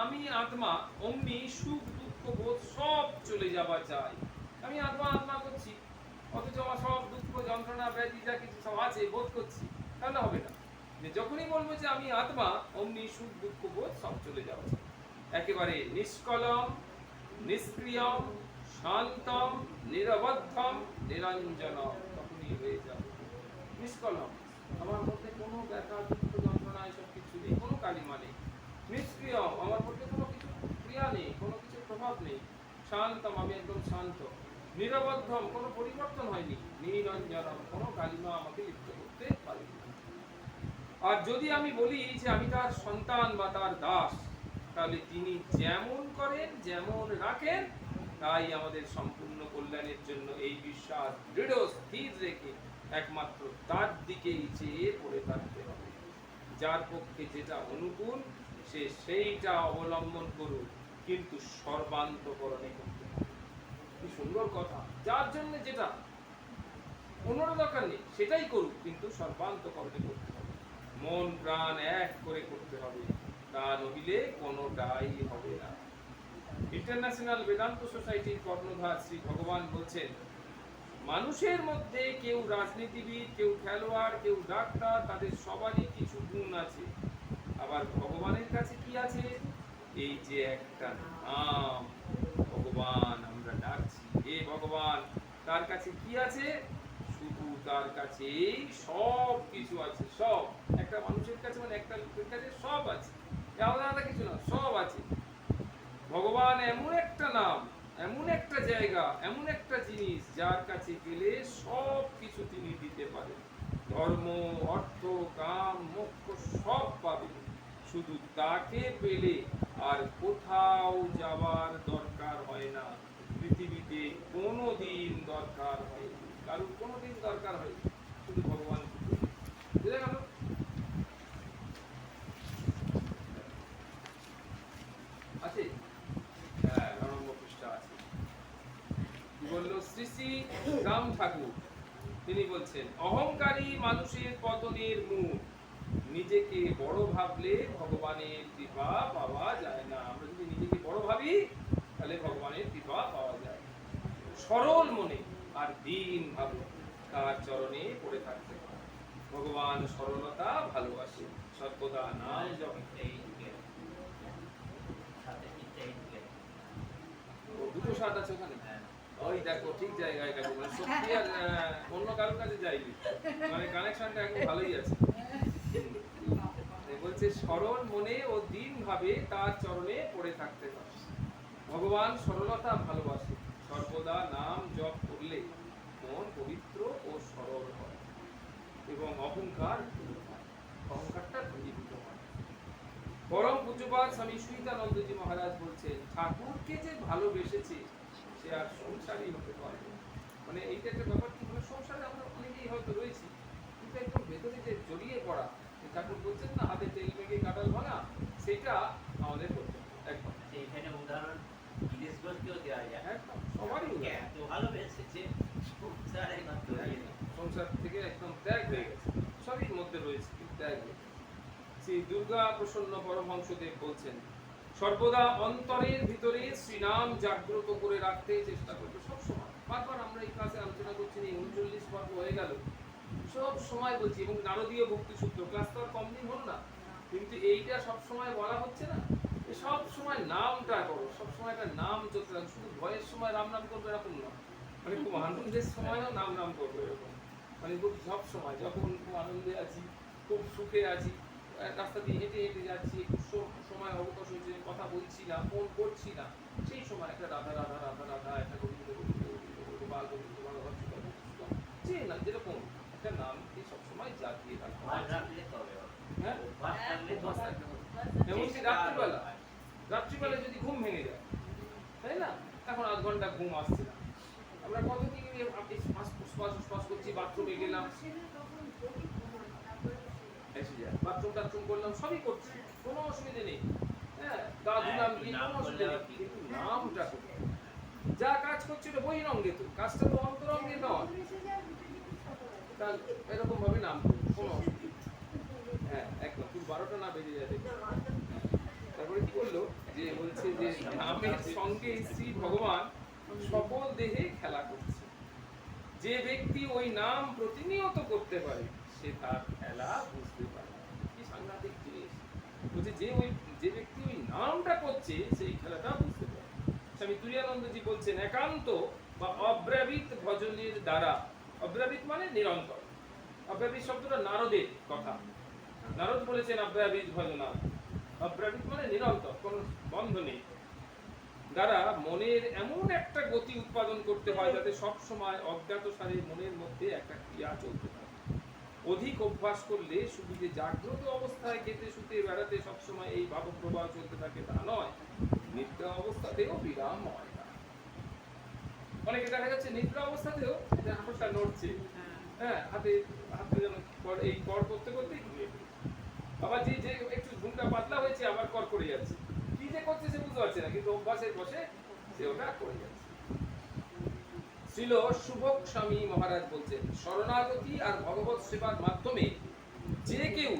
আমি আত্মা, অমনি সুখ দুঃখ বোধ সব চলে যাওয়া চাই। আমি আত্মা আত্মা করছি, অথচ আমার সব দুঃখ যন্ত্রণা ব্যাধি যা কিছু সব আছে বোধ করছি, তাহলে হবে না। যখনই বলবো যে আমি আত্মা, অমনি সুখ দুঃখ বোধ সব চলে যাওয়া চাই। একেবারে নিষ্কলম, নিষ্ক্রিয়ম, শান্তম, নিরবদ্ধম, নিরঞ্জনম, তখনই হয়ে যাবে নিষ্কলম। আমার মধ্যে কোনো ব্যথা দুঃখ যন্ত্রণা এসব কিছু নেই, কোনো কালিমা নেই। নিষ্ক্রিয়, আমার মধ্যে কোনো কিছু ক্রিয়া নেই, কোনো কিছু প্রভাব নেই। শান্তম, আমি একদম শান্ত। নিরবদ্ধম, কোনো পরিবর্তন হয়নি। নিরঞ্জনম, কোনো কালিমা আমাকে লিপ্ত করতে পারেনি। আর যদি আমি বলি যে আমি তার সন্তান বা তার দাস, তাহলে তিনি যেমন করেন যেমন রাখেন তাই আমাদের সম্পূর্ণ কল্যাণের জন্য এই বিশ্বাস দৃঢ় স্থির রেখে একমাত্র তার দিকেই চেয়ে পড়ে থাকতে হবে। যার পক্ষে যেটা অনুকূল সে সেইটা অবলম্বন করুক, কিন্তু সর্বান্তকরণে করতে হবে। কি সুন্দর কথা! যার জন্য যেটা অন্যর দরকার নেই সেটাই করুক, কিন্তু সর্বান্তকরণে করতে হবে। মন প্রাণ এক করে করতে হবে, তা নহিলে কোনোটাই হবে না। ইন্টারন্যাশনাল বেদান্ত সোসাইটির কর্ণধার শ্রী ভগবান বলছেন, মানুষের মধ্যে কেউ রাজনীতিবিদ, কেউ খেলোয়াড়, কেউ ডাক্তার, তাদের সবারই কিছু গুণ আছে। আবার ভগবানের কাছে কি আছে? এই যে একটা নাম ভগবান আমরা ডাকছি, হে ভগবান, তার কাছে কি আছে? শুধু তার কাছেই সব কিছু আছে। সব, একটা মানুষের কাছে মানে একটা লোকের কাছে সব আছে, আলাদা আলাদা কিছু না, সব আছে। ভগবান এমন একটা নাম, এমন একটা জায়গা, এমন একটা জিনিস যার কাছে গেলে সব কিছু তিনি দিতে পারেন। ধর্ম, অর্থ, কাম, মোক্ষ সব পাবে। শুধু তাকে পেলে আর কোথাও যাওয়ার দরকার হয় না। পৃথিবীতে কোনোদিন দরকার হয়নি, কারণ কোনোদিন দরকার হয়নি, শুধু ভগবান। বুঝে গেল? আছে, হ্যাঁ, নরম্য পৃষ্ঠা আছে। কি বললো শ্রী শ্রী রাম ঠাকুর? তিনি বলছেন, অহংকারী মানুষের পতনের মূল। নিজেকে বড় ভাবলে ভগবানের কৃপা পাওয়া যায় না। আমরা যদি নিজেকে বড় ভাবি তাহলে ভগবানের কৃপা পাওয়া যায়। সরল মনে আর দীন ভাবে তার চরণে পড়ে থাকতে হয়। ভগবান সরলতা ভালোবাসে, সর্বদা নাম জপে। দুটো শার্ট আছে ওখানে, ওই দেখো ঠিক জায়গায় গেছে, মানে সত্যি আর অন্য কারোর কাছে যাইনি, মানে কানেকশনটা একদম ভালোই আছে। বলছে সরল মনে ও দীন ভাবে তার চরণে পড়ে থাকতে হয়। ভগবান সরলতা ভালোবাসে, সর্বদা নাম জপ করলে মন পবিত্র ও সরল হয় এবং অহংকার দূর হয়, অহংকারটা দূরীভূত হয়। পরম পূজ্যপাদ স্বামী সুহিতানন্দজি মহারাজ বলছেন, ঠাকুরকে যে ভালোবেসেছে সে আর সংসারই হতে পারবে। মানে এইটা একটা ব্যাপার কি, মানে সংসারে আমরা অনেকেই হয়তো রয়েছি, কিন্তু একদম ভেতরে যে জড়িয়ে পড়া, ঠাকুর বলছেন না, হাতে তেল মেখে কাঁঠাল ভাঙা, সেটা আমাদের করতে হবে একদম। এখানে উদাহরণ বিদেশগতকেও দেওয়া যায়, একদম সবারই এত ভালোবেসেছে সংসারের মাধ্যমে, সংসার থেকে একদম ত্যাগ হয়ে গেছে, সবই মধ্যে রয়েছে কিন্তু ত্যাগ হয়ে গেছে। শ্রী দুর্গা প্রসন্ন পরমহংসদেব বলছেন, সর্বদা অন্তরের ভিতরে শ্রীনাম জাগ্রত করে রাখতে চেষ্টা করবে সবসময়। বারবার আমরা এই ক্লাসে আলোচনা করছি, 39 পর্ব হয়ে গেল, সব সময় বলছি, এবং নারদীয় ভক্তি সূত্র ক্লাস তো আর কম দিন হল না, কিন্তু এইটা সব সময় বলা হচ্ছে না, সব সময় নামটা করো, সব সময় একটা নাম চলতে থাকবে। শুধু ভয়ের সময় রাম নাম করবে এরকম না, মানে খুব আনন্দের সময়ও নাম নাম করবে এরকম, মানে খুব সব সময়, যখন খুব আনন্দে আছি, খুব সুখে আছি, রাস্তা দিয়ে হেঁটে হেঁটে যাচ্ছি, একটু সময় অবকাশ হয়েছে, কথা বলছি না, ফোন করছি না, সেই সময় একটা রাধা রাধা রাধা রাধা, একটা গোবিন্দ গোবিন্দ গোবিন্দ গোপাল গোবিন্দ ভগবান যে না যেরকম একটা নামকে সবসময় জাগিয়ে রাখতে হবে। হ্যাঁ, এমনকি রাত্রিবেলা যদি ঘুম ভেঙে যায়, তাই না, এখন 8 ঘন্টা ঘুম আসছে না, আমরা কত কি শ্বাস করছি, বাথরুমে গেলাম, এসে যায়, বাথরুম টাথরুম করলাম, সবই করছি, কোনো অসুবিধা নেই, হ্যাঁ, গা ধুলাম, কোনো অসুবিধা নেই, কিন্তু নামটা করতে হবে। যা কাজ করছি ওটা বহিরঙ্গে, তো কাজটা তো অন্তরঙ্গে নয়, তাহলে এরকম ভাবে নাম করবো, কোনো অসুবিধা, হ্যাঁ একদম, কিন্তু 12টা না বেজে যায়। তারপরে কি বললো যে যে বলছে যে নামের সঙ্গে শ্রী ভগবান সকল দেহে খেলা করছে। যে ব্যক্তি ওই নাম প্রতিনিয়ত করতে পারে সে তার খেলা বুঝতে পারে। কি সাংঘাতিক জিনিস! বলছে যে ব্যক্তি ওই নামটা করছে সেই খেলাটা বুঝতে পারে। স্বামী তুরীয়ানন্দজি বলছেন একান্ত বা অব্রাবিত ভজনের দ্বারা, অব্রাবিত মানে নিরন্তর, অব্রাবিত শব্দটা নারদের কথা, নারদ বলেছেন অব্রাবিত ভজনা, অব্রাবিত মানে নিরন্তর, কোনো বন্ধ নেই, দ্বারা মনের এমন একটা গতি উৎপাদন করতে হয় যাতে সব সময় অজ্ঞাত সারে মনের মধ্যে একটা ক্রিয়া চলতে থাকে। অধিক অভ্যাস করলে শুধু যে জাগ্রত অবস্থায় খেতে শুতে বেড়াতে সবসময় এই ভাবপ্রবাহ চলতে থাকে তা নয়, নিদ্রা অবস্থাতেও বিরাম হয় না। অনেকে দেখা যাচ্ছে নিদ্রা অবস্থাতেও হাঁটুটা নড়ছে, হ্যাঁ, হাতে যেন এই কর করতে করতেই ঘুমিয়ে পড়ছে। আবার যে একটু ঝুমটা পাতলা হয়েছে আবার কর করে যাচ্ছে, কি যে করছে সে বুঝতে পারছে না, কিন্তু অভ্যাসের বসে সে ওটা করে যাচ্ছে। শ্রীল শুভক স্বামী মহারাজ বলছেন শরণাগতি আর ভগবত সেবার মাধ্যমে যে কেউ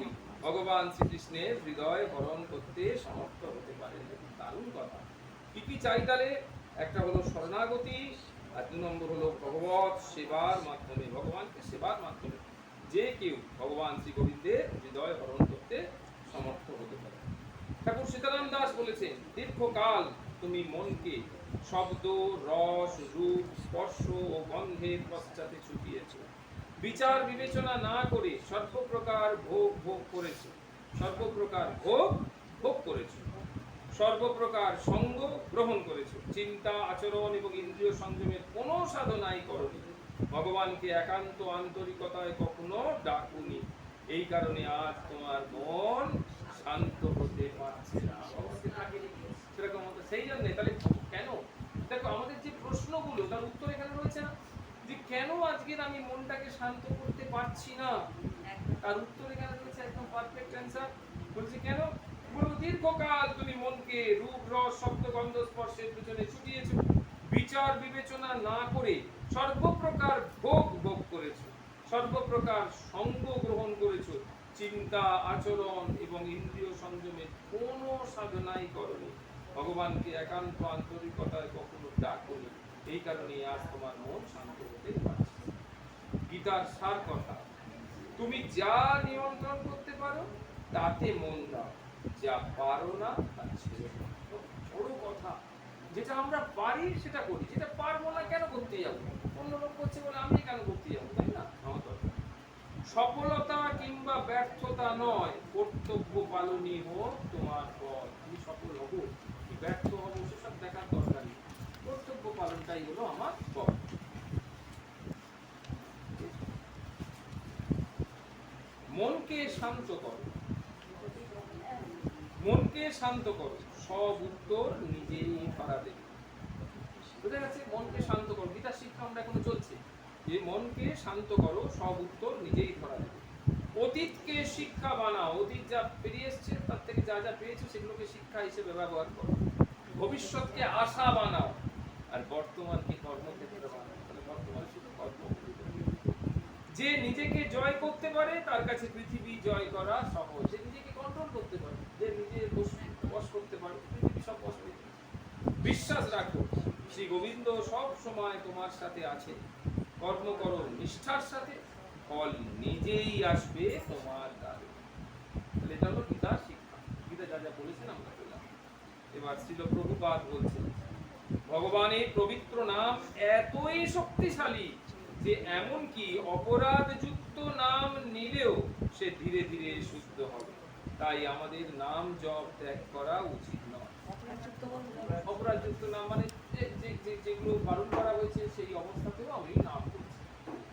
ভগবান শ্রীকৃষ্ণের হৃদয় হরণ করতে সমর্থ হতে পারে। দারুণ কথা। কি কি চাই তাহলে? একটা হলো শরণাগতি, আর 2 নম্বর হলো ভগবত সেবার মাধ্যমে, ভগবানকে সেবার মাধ্যমে যে কেউ ভগবান শ্রী গোবিন্দের হৃদয় হরণ করতে সমর্থ হতে পারে। ঠাকুর সীতারাম দাস বলেছেন দীর্ঘকাল তুমি মনকে শব্দ, রস, রূপ, স্পর্শ ও গন্ধের পশ্চাতে ছুটিয়েছ, বিচার বিবেচনা না করে সর্বপ্রকার ভোগ ভোগ করেছ, সর্বপ্রকার ভোগ ভোগ করেছ, সর্বপ্রকার সঙ্গ গ্রহণ করেছ, চিন্তা, আচরণ এবং ইন্দ্রিয় সংযমের কোনো সাধনাই করনি, ভগবানকে একান্ত আন্তরিকতায় কখনো ডাকুনি। এই কারণে আজ তোমার মন শান্ত হতে পারছে না। সেরকম হতো। সেই জন্য তাহলে কেন? দেখো আমাদের যে প্রশ্নগুলো তার উত্তর এখানে রয়েছে না, যে কেন আজকের আমি মনটাকে শান্ত করতে পারছি না, তার উত্তর এখানে রয়েছে, একদম পারফেক্ট অ্যান্সার। বলছি কেন? বলবো দীর্ঘকাল তুমি মনকে রূপ, রস, শব্দ, গন্ধ, স্পর্শের পিছনে ছুটিয়েছো, বিচার বিবেচনা না করে সর্বপ্রকার ভোগ ভোগ করেছো, সর্বপ্রকার সঙ্গ গ্রহণ করেছো, চিন্তা, আচরণ এবং ইন্দ্রিয় সংযমের কোনো সাধনাই করনি, ভগবানকে একান্ত আন্তরিকতায় কখনো ডাকনি। এই কারণে আজ তোমার মন শান্ত হতে পারছে। গীতার সার কথা, তুমি যা নিয়ন্ত্রণ করতে পারো তাতে মন দাও, যা পারো না তা ছেড়ে দাও। বড় কথা, যেটা আমরা পারি সেটা করি, যেটা পারবো না কেন করতে যাবো? অন্য লোক করছে বলে আমি কেন করতে যাবো, তাই না? সফলতা কিংবা ব্যর্থতা নয়, কর্তব্য পালনই হোক তোমার পথ। আমি সফল হবো কি ব্যর্থ হবো সেসব দেখার দরকার নেই, কর্তব্য পালনটাই হলো আমার পথ। মনকে শান্ত করো, মনকে শান্ত করো, সব উত্তর নিজেই ধরা দেবে। বুঝা গেছে? মনকে শান্ত করো, গীতার শিক্ষা আমরা এখনো চলছে, যে মনকে শান্ত করো, সব উত্তর নিজেই ধরা দেবে। অতীতকে শিক্ষা বানাও, অতীত যা পেরিয়ে এসছে তার থেকে যা যা পেয়েছো সেগুলোকে শিক্ষা হিসেবে ব্যবহার করো। ভবিষ্যৎকে আশা বানাও, আর বর্তমানকে কর্মক্ষেত্র বানাও। তাহলে বর্তমান শুধু কর্ম। যে নিজেকে জয় করতে পারে তার কাছে পৃথিবী জয় করা সহজ। যে নিজেকে কন্ট্রোল করতে পারে, যে নিজে বশ করতে পারে, পৃথিবী সব বশ করতে পারে। বিশ্বাস রাখো শ্রী গোবিন্দ সব সময় তোমার সাথে আছে। কর্ম করো নিষ্ঠার সাথে, ফল নিজেই আসবে তোমার দ্বারে। তাহলে এটা হলো গীতার শিক্ষা। গীতা যা যা বলেছেন আমরা বললাম। এবার শ্রীল প্রভুপাদ বলছেন ভগবানের পবিত্র নাম এতই শক্তিশালী যে এমনকি অপরাধযুক্ত নাম নিলেও সে ধীরে ধীরে শুদ্ধ হবে। তাই আমাদের নাম জপ ত্যাগ করা উচিত নয়। অপরাধযুক্ত নাম মানে যেগুলো বারণ করা হয়েছে সেই অবস্থাতেও আমি নাম করছি।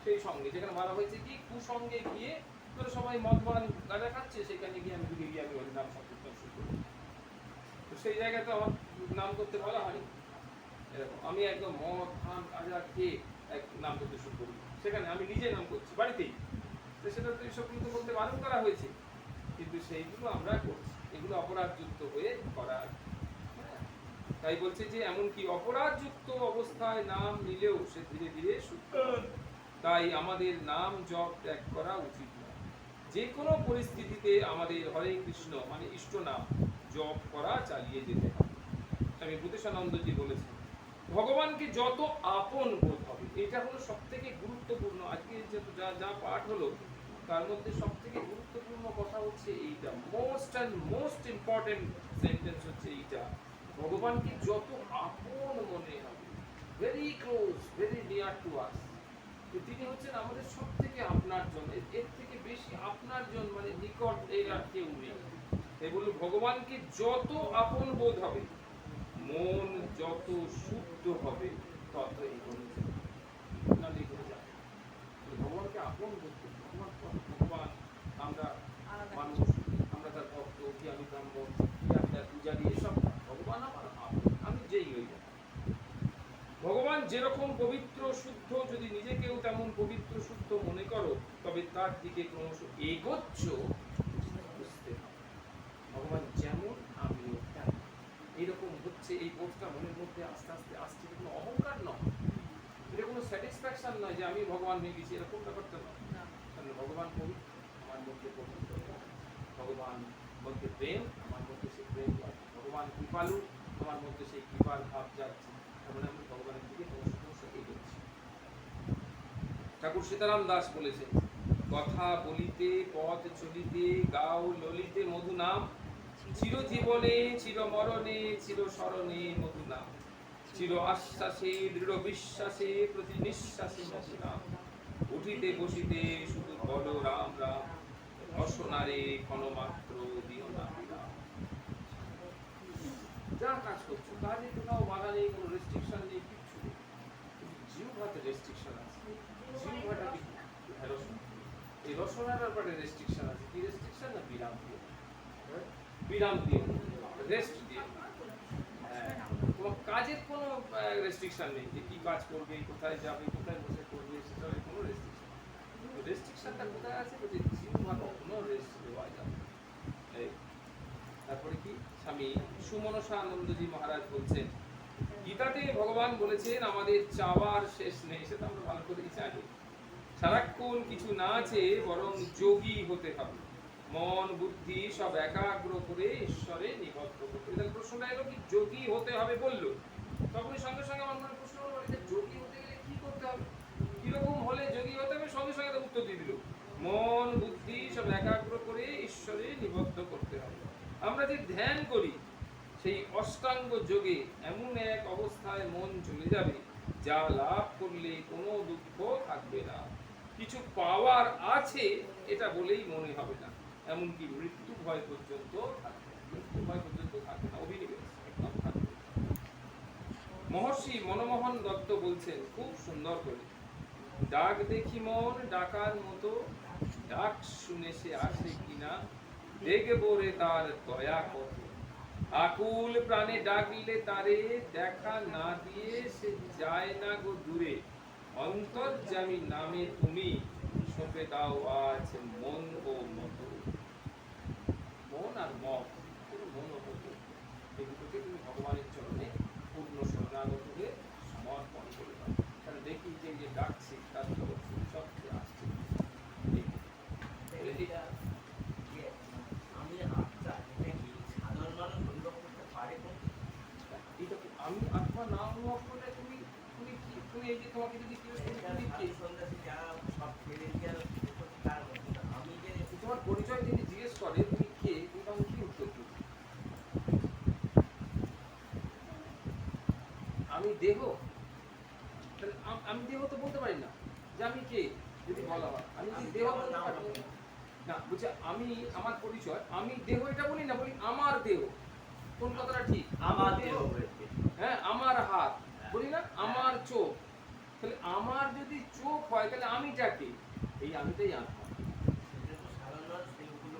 সেই সঙ্গে যেখানে বলা হয়েছে কি কুসঙ্গে গিয়ে তোরা সবাই মদ পান গাঁজা খাচ্ছে, সেখানে গিয়ে আমি ঢুকে গিয়ে আমি ওই নাম সংকীর্তন শুরু করি। তো সেই জায়গাতে আমার নাম করতে বলা হয়নি। এরকম আমি একদম মদ পান গাঁজা খেয়ে নাম করতে শুরু করি, সেখানে আমি নিজে নাম করছি বাড়িতেই। তো সেটা তো এইসব কিন্তু বলতে বারণ করা হয়েছে, কিন্তু সেইগুলো আমরা করছি, এগুলো অপরাধযুক্ত হয়ে করা। তাই বলছে যে এমনকি অপরাধযুক্ত অবস্থায় নাম নিলেও সে ধীরে ধীরে শুদ্ধ। তাই আমাদের নাম জপ ত্যাগ করা উচিত নয়। যে কোনো পরিস্থিতিতে আমাদের হরে কৃষ্ণ মানে ইষ্ট নাম জপ করা চালিয়ে যেতে হবে। বিশেষানন্দজি বলেছেন ভগবানকে যত আপন বোধ হবে, এটা হলো সব থেকে গুরুত্বপূর্ণ। আজকে যে যা যা পাঠ হলো তার মধ্যে সব থেকে গুরুত্বপূর্ণ কথা হচ্ছে এইটা, মোস্ট ইম্পর্টেন্ট সেন্টেন্স হচ্ছে এইটা, ভগবানকে যত আপন মনে হবে, very close, very near to us. তিনি হচ্ছেন আমাদের সব থেকে আপনার জন, এর থেকে বেশি আপনার জন মানে নিকট এর আর কেউ নেই। তাই বলল ভগবানকে যত আপন বোধ হবে, মন যত শুদ্ধ হবে, তত এগোনো যাবে। ভগবানকে আপন বোধ করি, ভগবান আমরা মানুষ, আমরা তার ভক্ত, কি আমি ব্রাহ্মণ, কি আমি তার পূজারী, এসব ভগবান আমার আপন, আমি যেই হই না। ভগবান যেরকম পবিত্র শুদ্ধ, যদি নিজেকেও তেমন পবিত্র শুদ্ধ মনে করো, তবে তার দিকে ক্রমশ এগোচ্ছ, বুঝতে হবে ভগবান যেমন আমিও তেমন। এইরকম হচ্ছে, এই বোধটা মনের মধ্যে আস্তে আস্তে আসছে। কোনো অহংকার নয়, এটা কোনো স্যাটিসফ্যাকশন নয় যে আমি ভগবান হয়ে গেছি, এরকম ব্যাপারটা নয়। কারণ ভগবান পবিত্র, আমার মধ্যে পবিত্র, ভগবান মধ্যে প্রেম, আমার মধ্যে সেই প্রেম যাচ্ছে, ভগবান কৃপালু, আমার মধ্যে সেই কৃপার ভাব যাচ্ছে। তারপরে আমি ভগবানের দিকে ক্রমশ এগোচ্ছি। ঠাকুর সীতারাম দাস বলেছেন, কথা বলিতে পথ চলিতে গাও ললিতে মধু নাম, চিরজীবনে চিরমরণে চিরস্মরণে মধু নাম, চির আশ্বাসে দৃঢ় বিশ্বাসে প্রতি নিঃশ্বাসে মধু নাম, উঠিতে বসিতে শুধু বলো রাম রাম, অসনারে ক্ষণমাত্র দিও না বিরাম। যা কাজ করছো কাজে কোথাও বাধা নেই, কোনো রেস্ট্রিকশন নেই, কিচ্ছু নেই। জিহ্বাতে রেস্ট্রিকশন আছে, জিহ্বাটা কি রসনা, এই রসনার ব্যাপারে রেস্ট্রিকশন আছে। কি রেস্ট্রিকশন? না বিরাম দিও, বিরাম দিও, রেস্ট দিও। তোমার কাজের কোনো রেস্ট্রিকশন নেই, যে কি কাজ করবে, কোথায় যাবে, কোথায় বসে করবে, সেটার কোনো রেস্ট্রিকশন। রেস্ট্রিকশনটা কোথায় আছে? যে জিহ্বা কখনো রেস্ট দেওয়া যাবে। তারপরে কি স্বামী সুমনসা আনন্দজি মহারাজ বলছেন, গীতাতে ভগবান বলেছেন আমাদের চাওয়ার শেষ নেই, সেটা আমরা ভালো করেই জানি। সারাক্ষণ কিছু না চেয়ে বরং যোগী হতে হবে, মন বুদ্ধি সব একাগ্র করে ঈশ্বরে নিবদ্ধ করতে। তাহলে প্রশ্নটা এলো কি, যোগী হতে হবে বললো, তখনই সঙ্গে সঙ্গে আমার মনে প্রশ্ন হলো, যে যোগী হতে গেলে কি করতে হবে, কিরকম হলে যোগী হতে হবে? সঙ্গে সঙ্গে উত্তর দিয়ে দিল, মন বুদ্ধি সব একাগ্র করে ঈশ্বরে নিবদ্ধ করতে হবে। আমরা যে ধ্যান করি সেই অষ্টাঙ্গ যোগে এমন এক অবস্থায় মন চলে যাবে, যা লাভ করলে কোনো দুঃখ থাকবে না, কিছু পাওয়ার আছে এটা বলেই মনে হবে না, এমনকি মৃত্যু ভয় পর্যন্ত থাকবে না, মৃত্যু ভয় পর্যন্ত থাকবে না, অভিনিবেশ একদম থাকবে। মহর্ষি মনমোহন দত্ত বলছেন খুব সুন্দর করে, ডাক দেখি মন ডাকার মতো, ডাক শুনে সে আসে কিনা, দেখবো রে তার দয়া কত, আকুল প্রাণে ডাকলে তারে, দেখা না দিয়ে সে যায় না গো দূরে, অন্তর্যামী নামে তুমি সঁপে দাও আজ মন ও মত। মন আর মত, মন ও মত, এগুলোকে তুমি ভগবানের চরণে পূর্ণ শরণাগত হয়ে সমর্পণ করে দাও। তাহলে দেখি যে যে ডাকছি তার জগৎ সব আসছে। আমি আত্মা না অনুভব করলে তুমি তুমি কি, তুমি এই যে তোমাকে যদি কেউ তুমি কি আমি যে তোমার পরিচয় যদি জিজ্ঞেস করে তুমি কে, তুমি তখন কি উত্তর দিবে? আমি দেহ, তাহলে আমি দেহ তো বলতে পারি না যে আমি কে, যদি বলা হয় আমি কি দেহ বলতে পারি না। বুঝছে, আমি আমার পরিচয়, আমি দেহ এটা বলি না, বলি আমার দেহ। কোন কথাটা ঠিক? আমার দেহ, হ্যাঁ, আমার হাত বলি না, আমার চোখ। তাহলে আমার যদি চোখ হয় তাহলে আমিটা কে? এই আমিটাই আত্মা।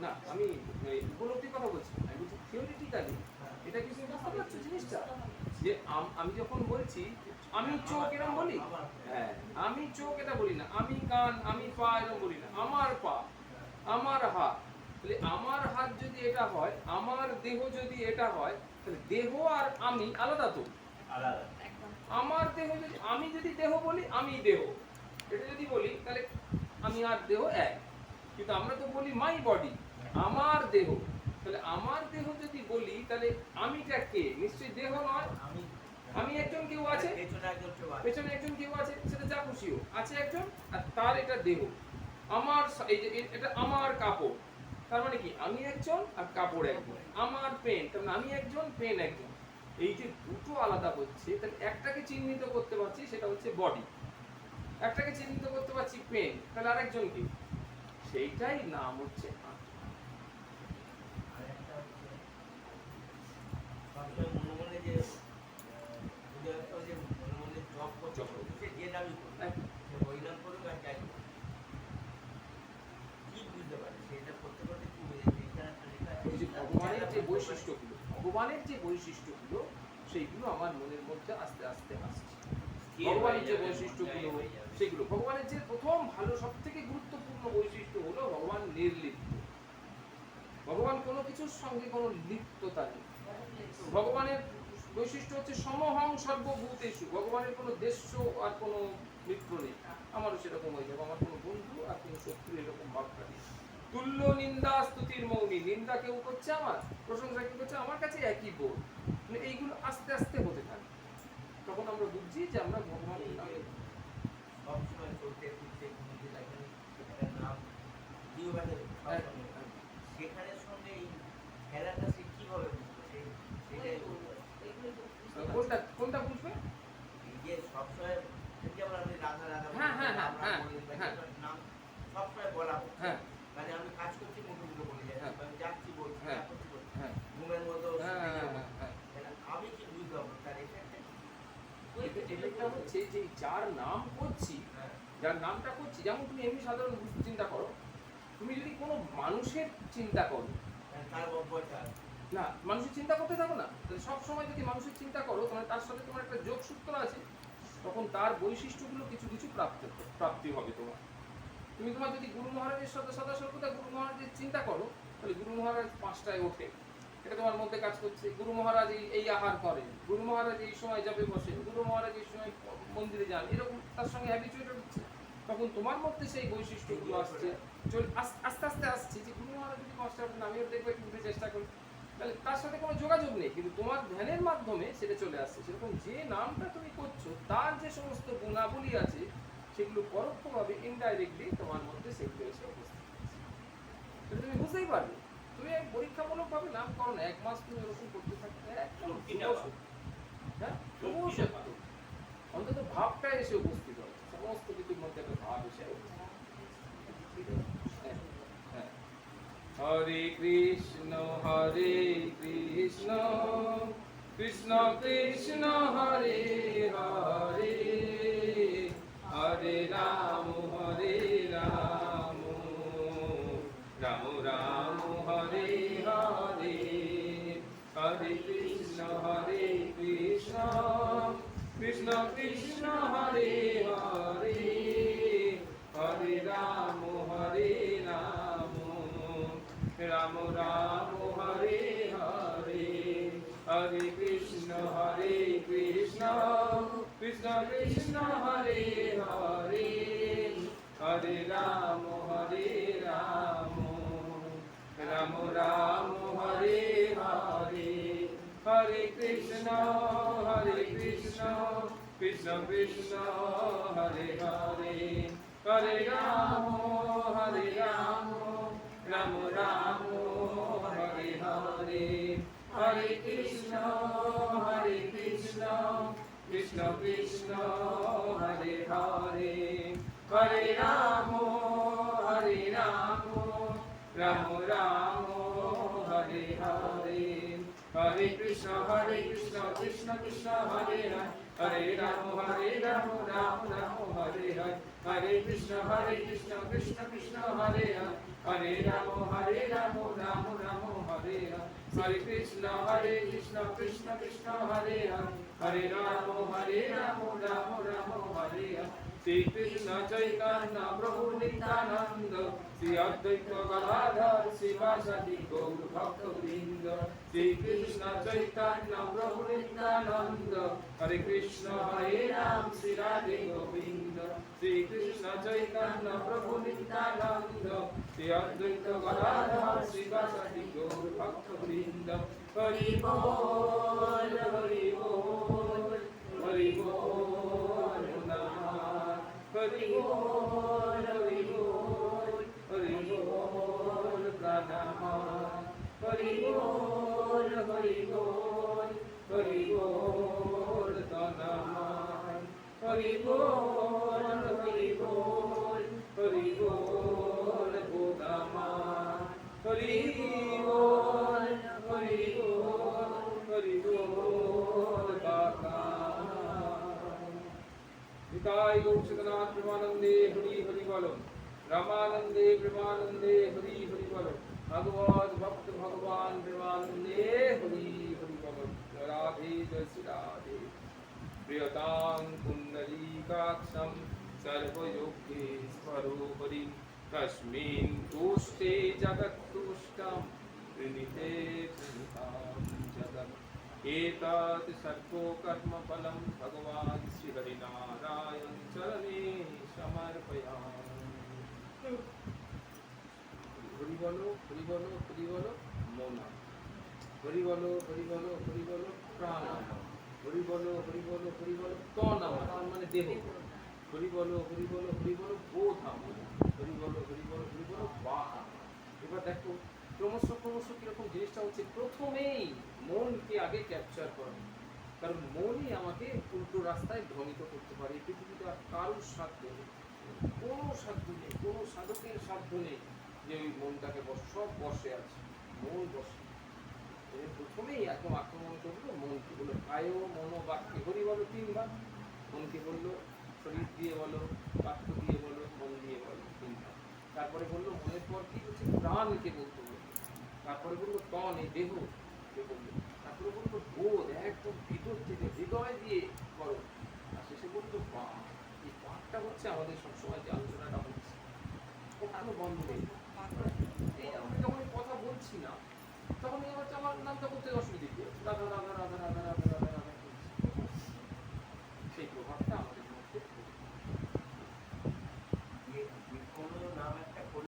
না, আমি উপলব্ধির কথা বলছি, আমি বলছি থিওরিটিক্যালি এটা কি তুমি বুঝতে পারছো জিনিসটা? যে আমি যখন বলছি আমি চোখ এরকম বলি, হ্যাঁ আমি চোখ এটা বলি না, আমি কান, আমি পা এরকম বলি না, আমার পা, আমার হাত। তাহলে আমার হাত যদি এটা হয়, আমার দেহ যদি এটা হয়, তাহলে দেহ আর আমি আলাদা তো? আলাদা। আমার দেহ যদি, আমি যদি দেহ বলি, আমি দেহ এটা যদি বলি, তাহলে আমি আর দেহ এক। কিন্তু আমরা তো বলি মাই বডি, আমার দেহ। তাহলে আমার দেহ যদি বলি, তাহলে আমিটা কে? নিশ্চয়ই দেহ নয়। আমি আমি একজন কেউ আছে, পেছনে একজন কেউ আছে। পেছনে একজন কেউ আছে, সেটা যা খুশি হোক, আছে একজন, আর তার এটা দেহ। আমার এই যে এটা আমার কাপড়, তার মানে কি আমি একজন আর কাপড় একজন। আমার পেন, তার মানে আমি একজন, পেন একজন। এই যে দুটো আলাদা হচ্ছে, তাহলে একটাকে চিহ্নিত করতে পারছি, সেটা হচ্ছে বডি। একটাকে চিহ্নিত করতে পারছি পেন, তাহলে আরেকজন কি, সেইটাই নাম হচ্ছে আত্মা। আর একটা হচ্ছে সবসময় মনে মনে যে ওই যে মনে মনে জব করছে, সে যে নামই করুক, সে ওই নাম করুক আর যাই করুক, কি বুঝতে পারে সেটা করতে করতে কি বুঝে যে এখানে একটা লেখা আছে, ওই যে ভগবানের যে বৈশিষ্ট্যগুলো, ভগবানের যে বৈশিষ্ট্যগুলো, সেইগুলো আমার মনের মধ্যে আস্তে আস্তে আসছে। ভগবানের যে বৈশিষ্ট্যগুলো, সেগুলো ভগবানের যে প্রথম ভালো সব থেকে গুরুত্বপূর্ণ বৈশিষ্ট্য হলো ভগবান নির্লিপ্ত। ভগবান কোনো কিছুর সঙ্গে কোনো লিপ্ততা নেই। ভগবানের বৈশিষ্ট্য হচ্ছে সমহং সর্বভূতেষু। ভগবানের কোনো দেশ্য আর কোনো মিত্র নেই। আমারও সেরকম হয়ে যাবে, আমার কোনো বন্ধু আর কোনো শত্রু এরকম ভাবটা নেই। তুল্য নিন্দা স্তুতির মৌনী, নিন্দা কেউ করছে আমার, প্রশংসা কেউ করছে আমার, কাছে একই বোধ। মানে এইগুলো আস্তে আস্তে হতে থাকে, তখন আমরা বুঝছি যে আমরা ভগবানের নামে সবসময় চলতে ফিরতে ঘুরতে থাকে একটা নাম জীবনে সেখানের সঙ্গে এই খেলাটা সে কিভাবে বুঝবে সেটাই বলতে হবে। কোনটা কোনটা বুঝবে। এই যে সবসময় যেমন আমি রাধা রাধা হ্যাঁ, হ্যাঁ, হ্যাঁ, আমরা বলি, বা হ্যাঁ। যেটার নাম সবসময় বলা হচ্ছে, হ্যাঁ, মানে আমি কাজ করছি মুখে মুখে বলে যাচ্ছি, হ্যাঁ। আমি যাচ্ছি বলছি, হ্যাঁ, যা করছি বলছি, হ্যাঁ, ঘুমের মতো হ্যাঁ, শুতে হ্যাঁ, যাবো। হ্যাঁ। তাহলে আমি কি বুঝতে পারবো তার এফেক্টটা কি? এটা হচ্ছে যে যার নাম করছি, হ্যাঁ, যার নামটা করছি, যেমন তুমি এমনি সাধারণ চিন্তা করো, তুমি যদি কোনো মানুষের চিন্তা করো, তার অভ্যতা না মানুষের চিন্তা করতে থাকো না, তাহলে সব সময় যদি মানুষের চিন্তা করো, তাহলে তার সাথে তোমার একটা যোগসূত্র আছে, তখন তার বৈশিষ্ট্যগুলো কিছু কিছু প্রাপ্তি হবে তোমার। তুমি তোমার যদি গুরু মহারাজের সাথে সদা সর্বদা গুরু মহারাজের চিন্তা করো, তাহলে গুরু মহারাজ 5টায় ওঠে, এটা তোমার মধ্যে কাজ করছে। গুরু মহারাজ এই আহার করেন, গুরু মহারাজ এই সময় যাবে বসেন, গুরু মহারাজ এই সময় মন্দিরে যান, এরকম তার সঙ্গে হ্যাবিচুয়েটেড হচ্ছে, তখন তোমার মধ্যে সেই বৈশিষ্ট্যগুলো আসছে, আস্তে আস্তে আসছে যে গুরু মহারাজ যদি 5টায় ওঠেন, আমিও দেখবো একটু উঠতে চেষ্টা করি, তাহলে তার সাথে কোনো যোগাযোগ নেই, কিন্তু তোমার ধ্যানের মাধ্যমে সেটা চলে আসছে। সেরকম যে নামটা তুমি করছো, তার যে সমস্ত গুণাবলী আছে, সেগুলো পরোক্ষভাবে ইনডাইরেক্টলি তোমার মধ্যে সেগুলো এসে উপস্থিত আছে। সেটা তুমি বুঝতেই পারবে। তুমি পরীক্ষামূলকভাবে নাম করো না, 1 মাস তুমি এরকম করতে থাকবে, একদম হ্যাঁ, তবুও সত্য। অন্তত ভাবটা এসে উপস্থিত হবে, সমস্ত কিছুর মধ্যে একটা ভাব এসে হ্যাঁ, হ্যাঁ। হরে কৃষ্ণ কৃষ্ণ কৃষ্ণ হরে হরে, হরে রাম রাম রাম হরে হরে, হরে কৃষ্ণ কৃষ্ণ কৃষ্ণ হরে হরে, হরে রাম রাম রাম হরে হরে, হরে কৃষ্ণ কৃষ্ণ কৃষ্ণ হরে হরে, হরে রাম রাম রাম হরে হরে, হরে কৃষ্ণ কৃষ্ণ কৃষ্ণ হরে হরে, হরে রাম রাম রাম হরে হরে, হরে কৃষ্ণ কৃষ্ণ কৃষ্ণ হরে হরে, হরে রাম রাম রাম হরে হরে, হরে কৃষ্ণ কৃষ্ণ কৃষ্ণ হরে হরে, হরে রাম রাম রাম হরে হরে, হরে কৃষ্ণ কৃষ্ণ কৃষ্ণ হরে হরে, হরে রাম রাম রাম হরে হরে, হরে কৃষ্ণ কৃষ্ণ কৃষ্ণ হরে হরে, হরে রাম রাম রাম হরে হরে। শ্রী কৃষ্ণ চৈতন্য প্রভু নিত্যানন্দ, শ্রী অদ্বৈত গদাধর শিবাসাদি গৌর ভক্তবৃন্দ, শ্রী কৃষ্ণ চৈতন্য প্রভু নিত্যানন্দ, হরে কৃষ্ণ হরে রাম শ্রী রাধে গোবিন্দ, শ্রী কৃষ্ণ চৈতন্য প্রভু নিত্যানন্দ, শ্রী অদ্বৈত গদাধর শিবাসাদি গৌর ভক্তবৃন্দ, হরি বল হরি বল। হরি বল হরি বল হরি বল গোদামান হরি বল হরি বল হরি বল কাকান নিতাই গৌরচন্দ্রনাথ প্রেমানন্দে হরি হরি বলো রামানন্দে প্রেমানন্দে হরি হরি বলো ভগবত ভক্ত ভগবান প্রেমানন্দে হরি হরি বলো রাধে জয় শ্রী রাধে প্রিয়তাং পুণ্ডরীকাক্ষং সর্বযোগেশ্বরো হরিং তস্মিन् তুষ্টে জগত্তুষ্টং ত্রিণীতে ত্রিণীতাং জগৎ एतत् सर्वो कर्मफलं भगवान् श्रीहरिनारायण चरणे समर्पयामि हरि बोलो हरि बोलो हरि बोलो मोना हरि बोलो हरि बोलो हरि बोलो प्राण हरि बोलो हरि बोलो हरि बोलो तन আমার মানে দেহ হরি বলো হরি বলো হরি বলো বোধ আমার হরি বলো হরি বলো হরি বলো বাহ এবার দেখো ক্রমশ ক্রমশ কিরকম জিনিসটা হচ্ছে প্রথমেই মনকে আগে ক্যাপচার করা কারণ মনই আমাকে উল্টো রাস্তায় ভ্রমিত করতে পারে এই পৃথিবীতে আর কারোর সাধ্য নেই কোনো সাধ্য নেই কোনো সাধকের সাধ্য নেই যে ওই মনটাকে সব বসে আছে মন বসে প্রথমেই একদম আক্রমণ করলো মনকে বললো কায় মনো বাক্যে হরি বলো তিনবার মনকে বললো শরীর দিয়ে বলো বাক্য দিয়ে বলো মন দিয়ে বলো তিনবার তারপরে বললো মনের পর কি হচ্ছে প্রাণকে বলতে বললো তারপরে বললো তন এই দেহ বললো তারপরে বললো বোধ একদম ভিতর থেকে হৃদয় দিয়ে করো আর শেষে বললো বাক এই বাকটা হচ্ছে আমাদের সবসময় যে আলোচনাটা হচ্ছে ওখানে বন্ধ নেই এই আমরা যখন কথা বলছি না তখন হচ্ছে আমার নামটা করতে অসুবিধা কি রাধা রাধা রাধা রাধা